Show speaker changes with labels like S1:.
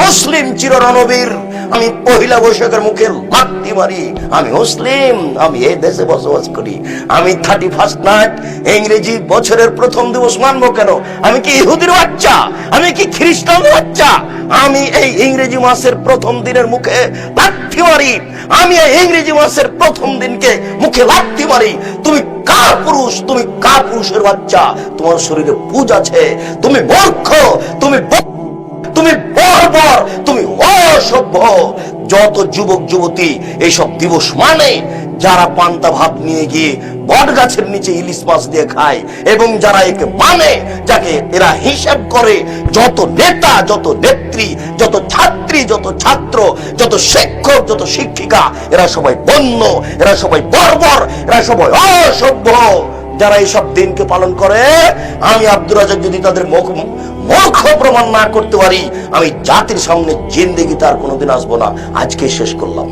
S1: মুসলিম চিররণবীর, আমি পহিলা বৈশাখের মুখে লাথি মারি, আমি মুসলিম, আমি এই দেশে বসবাস করি। আমি 31st নাইট ইংরেজি বছরের প্রথম দিবস মানবো কেন? আমি কি ইহুদির বাচ্চা? আমি কি খ্রিস্টানের বাচ্চা? আমি এই ইংরেজি মাসের প্রথম দিনের মুখে লাথি মারি, আমি এই ইংরেজি মাসের প্রথম দিনকে মুখে লাথি মারি। তুমি কার পুরুষ? তুমি কার পুরুষের বাচ্চা? তোমার শরীরে পুজ আছে, তুমি মূর্খ, তুমি বর্বর, তুমি অসভ্য। যত যুবক যুবতী এইসব দিবস মানে, যারা পান্তা ভাত নিয়ে গিয়ে বট গাছের নিচে ইলিশ মাছ দিয়ে খায়, এবং যারা একে মানে, যাকে এরা হিসাব করে, যত নেতা, যত নেত্রী, যত ছাত্রী, যত ছাত্র, যত শিক্ষক, যত শিক্ষিকা, এরা সবাই বন্য, এরা সবাই বর্বর, এরা সবাই অসভ্য। যারা এইসব দিনকে পালন করে, আমি আব্দুর রাজ্জাক যদি তাদের মূর্খ প্রমাণ না করতে পারি, আমি জাতির সামনে জিন্দেগি তার কোনোদিন আসবো না। আজকে শেষ করলাম।